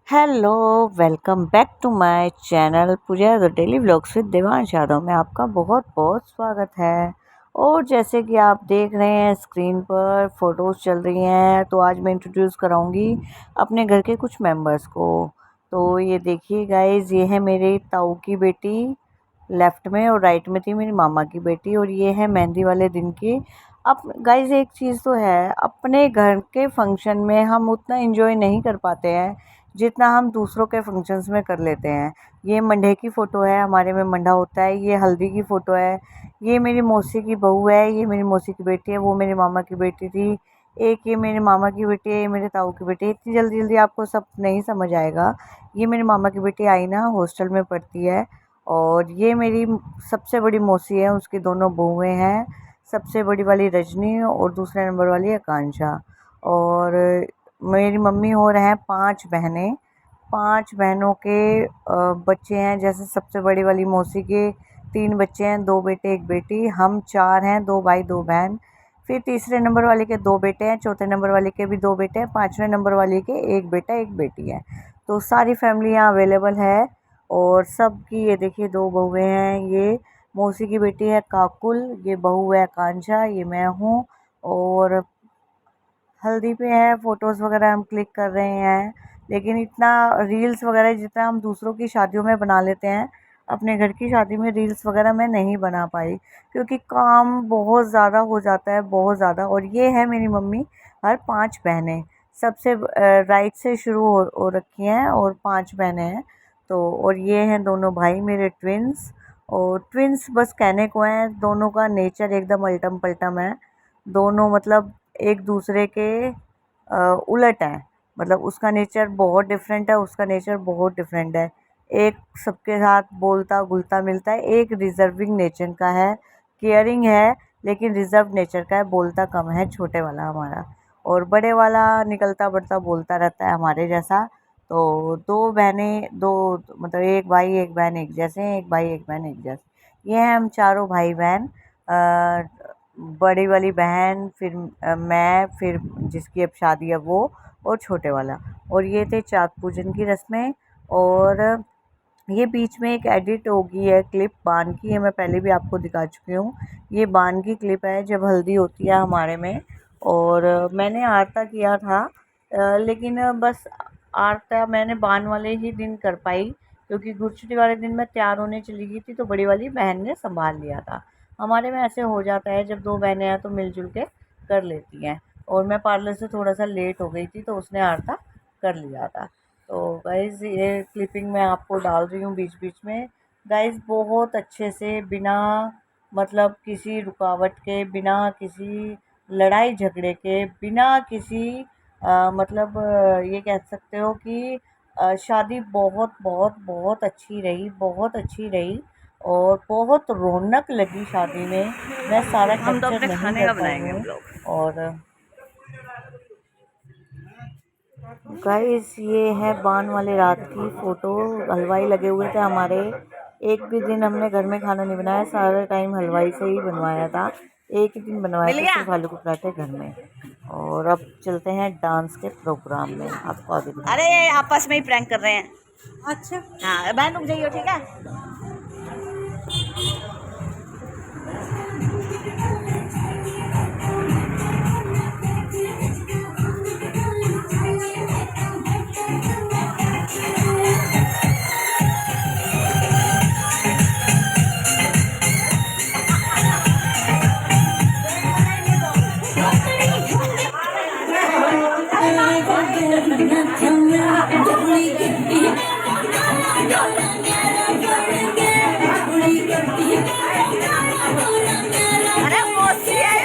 Hello, welcome back to my channel Pooja the daily vlogs with Devansh Yadav में आपका बहुत बहुत स्वागत है। और जैसे कि आप देख रहे हैं स्क्रीन पर फ़ोटोज़ चल रही हैं, तो आज मैं इंट्रोड्यूस कराऊंगी अपने घर के कुछ मेंबर्स को। तो ये देखिए गाइस, ये है मेरी ताऊ की बेटी लेफ़्ट में, और राइट में थी मेरी मामा की बेटी, और ये है मेहंदी वाले दिन की। अब गाइस एक चीज़ तो है, अपने घर के फंक्शन में हम उतना एंजॉय नहीं कर पाते हैं जितना हम दूसरों के फंक्शंस में कर लेते हैं। ये मंडे की फ़ोटो है, हमारे में मंडा होता है। ये हल्दी की फ़ोटो है। ये मेरी मौसी की बहू है, ये मेरी मौसी की बेटी है, वो मेरे मामा की बेटी थी। एक ये मेरे मामा की बेटी है, ये मेरे ताऊ की बेटी है। इतनी जल्दी जल्दी आपको सब नहीं समझ आएगा। ये मेरी मामा की बेटी आईना हॉस्टल में पढ़ती है। और ये मेरी सबसे बड़ी मौसी है, उसकी दोनों बहुएँ हैं। सबसे बड़ी वाली रजनी और दूसरे नंबर वाली आकांक्षा। और मेरी मम्मी और हैं 5 बहनें। 5 बहनों के बच्चे हैं। जैसे सबसे बड़ी वाली मौसी के 3 बच्चे हैं, 2 बेटे 1 बेटी। हम 4 हैं, 2 भाई 2 बहन। फिर तीसरे नंबर वाले के 2 बेटे हैं, चौथे नंबर वाले के भी 2 बेटे हैं, 5वें नंबर वाले के 1 बेटा 1 बेटी है। तो सारी फैमिली यहाँ अवेलेबल है। और सबकी ये देखिए 2 बहुएँ हैं। ये मौसी की बेटी है काकुल, ये बहू है आकांक्षा, ये मैं हूँ। और हल्दी पे है, फ़ोटोज़ वगैरह हम क्लिक कर रहे हैं। लेकिन इतना रील्स वगैरह जितना हम दूसरों की शादियों में बना लेते हैं, अपने घर की शादी में रील्स वगैरह मैं नहीं बना पाई, क्योंकि काम बहुत ज़्यादा हो जाता है, बहुत ज़्यादा। और ये है मेरी मम्मी और 5 बहनें। सबसे राइट से शुरू हो रखी हैं, और 5 बहनें हैं। तो और ये हैं दोनों भाई मेरे ट्विन्स। और ट्विन्स बस कहने को हैं, दोनों का नेचर एकदम अल्टम पल्टम है। दोनों मतलब एक दूसरे के उलट हैं। मतलब उसका नेचर बहुत डिफरेंट है, उसका नेचर बहुत डिफरेंट है। एक सबके साथ बोलता घुलता मिलता है, एक रिजर्विंग नेचर का है, केयरिंग है लेकिन रिजर्व नेचर का है, बोलता कम है छोटे वाला हमारा। और बड़े वाला निकलता बढ़ता बोलता रहता है हमारे जैसा। तो 2 बहनें, 2 मतलब एक भाई एक बहन एक जैसे हैं, एक भाई एक बहन एक जैसे। ये हैं हम चारों भाई बहन। बड़ी वाली बहन, फिर मैं, फिर जिसकी अब शादी है वो, और छोटे वाला। और ये थे चाक पूजन की रस्में। और ये बीच में एक एडिट होगी है क्लिप बान की, ये मैं पहले भी आपको दिखा चुकी हूँ। ये बान की क्लिप है जब हल्दी होती है हमारे में। और मैंने आरता किया था, लेकिन बस आरता मैंने बान वाले ही दिन कर पाई, क्योंकि गुरछुटी वाले दिन मैं तैयार होने चली गई थी, तो बड़ी वाली बहन ने संभाल लिया था। हमारे में ऐसे हो जाता है, जब 2 बहनें हैं तो मिलजुल के कर लेती हैं। और मैं पार्लर से थोड़ा सा लेट हो गई थी, तो उसने आरता कर लिया था। तो गाइज़ ये क्लिपिंग मैं आपको डाल रही हूँ बीच बीच में। गाइज़ बहुत अच्छे से, बिना मतलब किसी रुकावट के, बिना किसी लड़ाई झगड़े के, बिना किसी मतलब ये कह सकते हो कि शादी बहुत बहुत बहुत अच्छी रही, बहुत अच्छी रही। और बहुत रौनक लगी शादी में। मैं सारा हम तो कैप्चर अपने नहीं खाने कर का पाई बनाएंगे हूँ। ब्लॉग। और गाइस ये है बान वाले रात की फ़ोटो। हलवाई लगे हुए थे हमारे। एक भी दिन हमने घर में खाना नहीं बनाया, सारा टाइम हलवाई से ही बनवाया था। एक ही दिन बनवाए मिल थे गया। सिर्फ आलू के पराठे घर में। और अब चलते हैं डांस के प्रोग्राम में, आपको आगे अरे दिखाते हैं। आपस में ही प्रैंक कर रहे हैं। अच्छा। हाँ बहन रुक जाइए, ठीक है। अरे मौसी है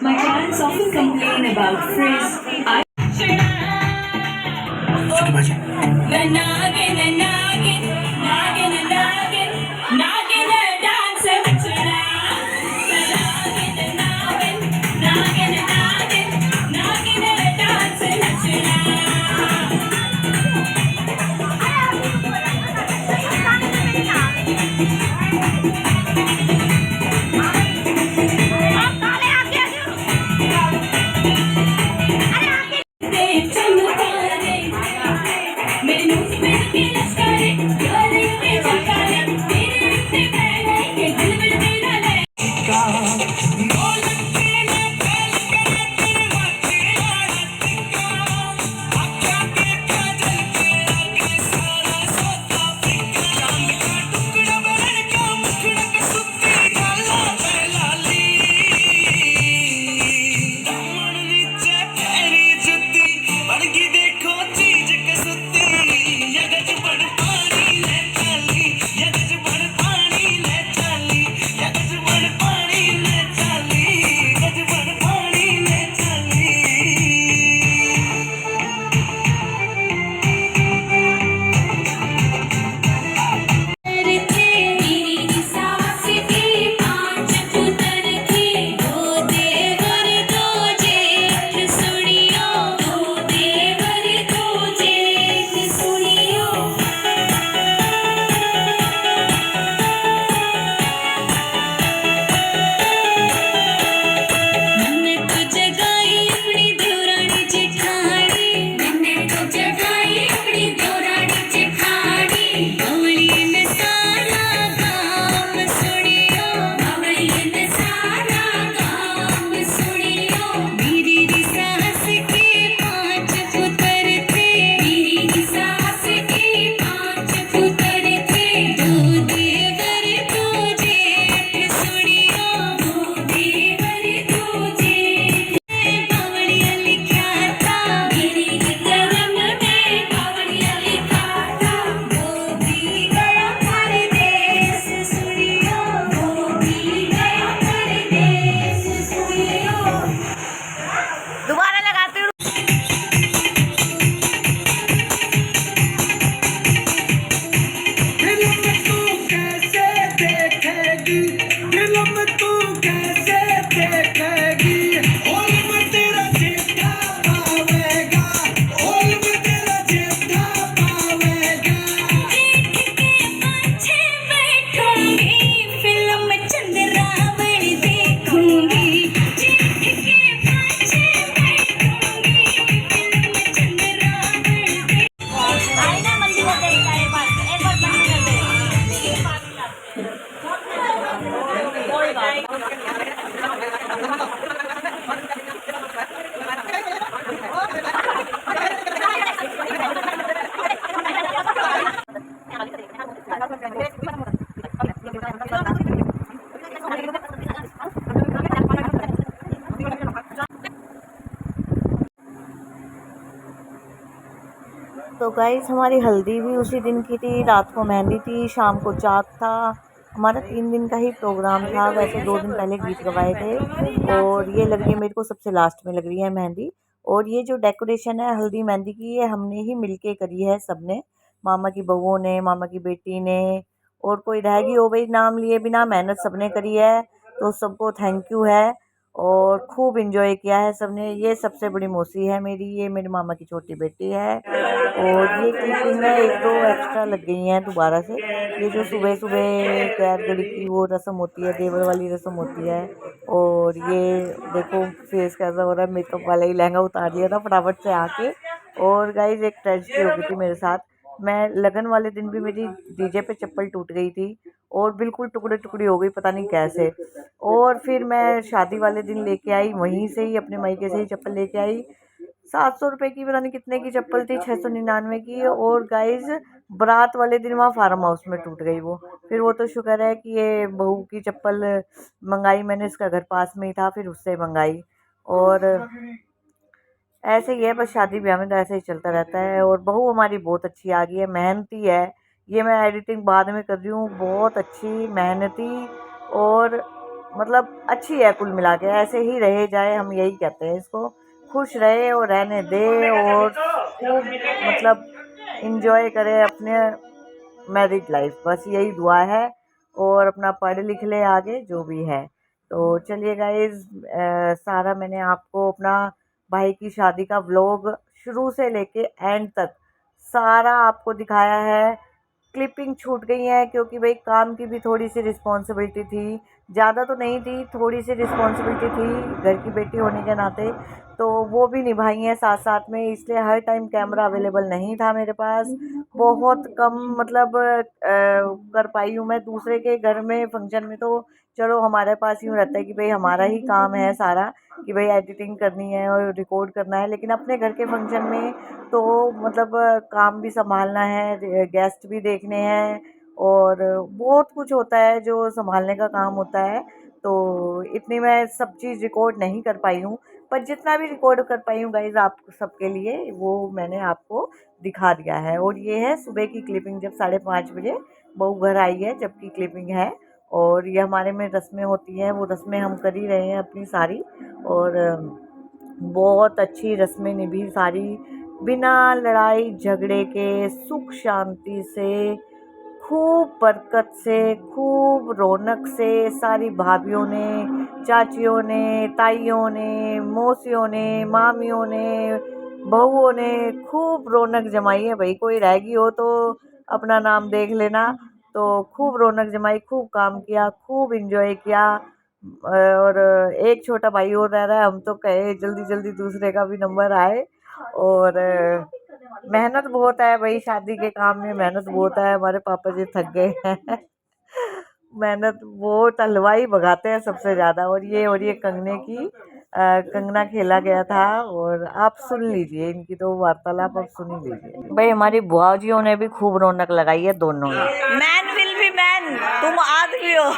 My clients often complain about frizz. दोबारा लगाते हूँ। तो गाइस हमारी हल्दी भी उसी दिन की थी, रात को मेहंदी थी, शाम को जाग था। हमारा 3 दिन का ही प्रोग्राम था। वैसे 2 दिन पहले गीत गवाए थे और ये लग रही है मेरे को सबसे लास्ट में लग रही है मेहंदी। और ये जो डेकोरेशन है हल्दी मेहंदी की, ये हमने ही मिलके करी है सबने, मामा की बहुओं ने, मामा की बेटी ने, और कोई रहेगी हो भाई नाम लिए बिना, मेहनत सबने करी है। तो सबको थैंक यू है और खूब इंजॉय किया है सबने। ये सबसे बड़ी मौसी है मेरी, ये मेरे मामा की छोटी बेटी है। और ये क्लिपिंग में 1-2 एक्स्ट्रा लग गई हैं दोबारा से। ये जो सुबह सुबह पैर गड़ी की वो रस्म होती है, देवर वाली रस्म होती है। और ये देखो फेस कैसा हो रहा है, मेकअप वाला ही लहंगा उतार लिया था फटाफट से आके। और गाइज एक ट्रेजेडी हो गई थी मेरे साथ। मैं लगन वाले दिन भी मेरी डीजे पे चप्पल टूट गई थी और बिल्कुल टुकड़े टुकड़ी हो गई, पता नहीं कैसे। और फिर मैं शादी वाले दिन लेके आई, वहीं से ही अपने मायके से ही चप्पल लेके आई। 700 रुपये की पता नहीं कितने की चप्पल थी, 699 की। और गाइज बारात वाले दिन वहाँ फार्म हाउस में टूट गई वो। फिर वो तो शुक्र है कि ये बहू की चप्पल मंगाई मैंने, इसका घर पास में ही था, फिर उससे मंगाई। और ऐसे ही है बस, शादी ब्याह में तो ऐसे ही चलता रहता है। और बहू हमारी बहुत अच्छी आ गई है, मेहनती है, ये मैं एडिटिंग बाद में कर रही हूँ। बहुत अच्छी, मेहनती और मतलब अच्छी है कुल मिला के। ऐसे ही रहे जाए, हम यही कहते हैं इसको। खुश रहे और रहने दे और खूब मतलब इंजॉय करे अपने मैरिड लाइफ, बस यही दुआ है। और अपना पढ़ लिख ले आगे जो भी है। तो चलिए गाइज, सारा मैंने आपको अपना भाई की शादी का व्लॉग शुरू से लेके एंड तक सारा आपको दिखाया है। क्लिपिंग छूट गई है क्योंकि भाई काम की भी थोड़ी सी रिस्पॉन्सिबिलिटी थी, ज़्यादा तो नहीं थी, थोड़ी सी रिस्पॉन्सिबिलिटी थी घर की बेटी होने के नाते, तो वो भी निभाई है साथ साथ में। इसलिए हर टाइम कैमरा अवेलेबल नहीं था मेरे पास, बहुत कम मतलब कर पाई हूँ मैं। दूसरे के घर में फंक्शन में तो चलो हमारे पास यूँ रहता है कि भाई हमारा ही काम है सारा, कि भाई एडिटिंग करनी है और रिकॉर्ड करना है। लेकिन अपने घर के फंक्शन में तो मतलब काम भी संभालना है, गेस्ट भी देखने हैं और बहुत कुछ होता है जो संभालने का काम होता है। तो इतनी मैं सब चीज़ रिकॉर्ड नहीं कर पाई हूँ, पर जितना भी रिकॉर्ड कर पाई हूँ गाइज आप सबके लिए वो मैंने आपको दिखा दिया है। और ये है सुबह की क्लिपिंग, जब 5:30 बजे बहू घर आई है जब की क्लिपिंग है। और ये हमारे में रस्में होती हैं, वो रस्में हम कर ही रहे हैं अपनी सारी। और बहुत अच्छी रस्में निभी सारी, बिना लड़ाई झगड़े के, सुख शांति से, खूब बरकत से, खूब रौनक से। सारी भाभियों ने, चाचियों ने, ताइयों ने, मौसियों ने, मामियों ने, बहुओं ने खूब रौनक जमाई है। भाई कोई रहेगी हो तो अपना नाम देख लेना। तो खूब रौनक जमाई, खूब काम किया, खूब इंजॉय किया। और एक छोटा भाई और रह रहा है, हम तो कहे जल्दी जल्दी दूसरे का भी नंबर आए। और मेहनत बहुत है भाई, शादी के काम में मेहनत बहुत है। हमारे पापा जी थक गए हैं मेहनत बहुत, हलवाई भगाते हैं सबसे ज़्यादा। और ये कंगने की कंगना खेला गया था। और आप सुन लीजिए इनकी तो वार्तालाप, आप सुन ही लीजिए। भाई हमारी बुआ जियों ने भी खूब रौनक लगाई है दोनों ने। मैन विल बी मैन, तुम आदमी हो।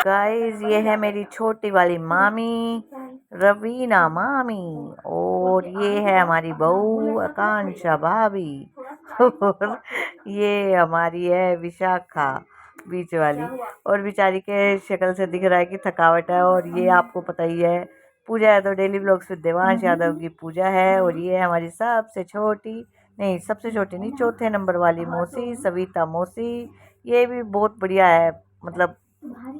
गाइस ये है मेरी छोटी वाली मामी, रवीना मामी। और ये है हमारी बहू आकांक्षा भाभी। और ये हमारी है विशाखा, बीच वाली। और बेचारी के शक्ल से दिख रहा है कि थकावट है। और ये आपको पता ही है, पूजा है तो daily vlogs with Devansh Yadav की पूजा है। और ये है हमारी सबसे छोटी, नहीं सबसे छोटी नहीं, चौथे नंबर वाली मौसी, सविता मौसी। ये भी बहुत बढ़िया है, मतलब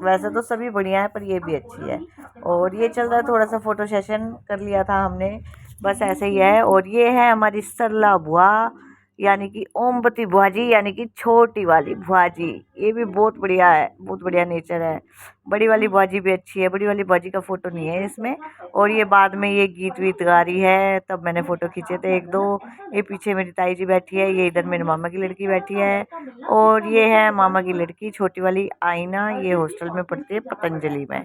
वैसे तो सभी बढ़िया है पर ये भी अच्छी है। और ये चल रहा है, थोड़ा सा फोटो सेशन कर लिया था हमने, बस ऐसे ही है। और ये है हमारी सरला बुआ, यानी कि ओमवती बुआ जी, यानी कि छोटी वाली बुआ जी। ये भी बहुत बढ़िया है, बहुत बढ़िया नेचर है। बड़ी वाली बुआ जी भी अच्छी है, बड़ी वाली बुआ जी का फोटो नहीं है इसमें। और ये बाद में ये गीत वीत गा रही है, तब मैंने फोटो खींचे थे एक दो। ये पीछे मेरी ताई जी बैठी है, ये इधर मेरे मामा की लड़की बैठी है। और ये है मामा की लड़की छोटी वाली आईना, ये हॉस्टल में पढ़ती है पतंजलि में।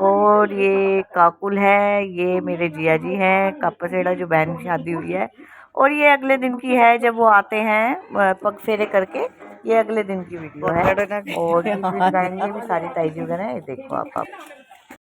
और ये काकुल है, ये मेरे जिया जी हैं, कापसेड़ा जो बहन की शादी हुई है। और ये अगले दिन की है जब वो आते हैं पग फेरे करके, ये अगले दिन की वीडियो है। और गीत वीत गाएंगे भी सारी ताई जी वगैरह, ये देखो आप।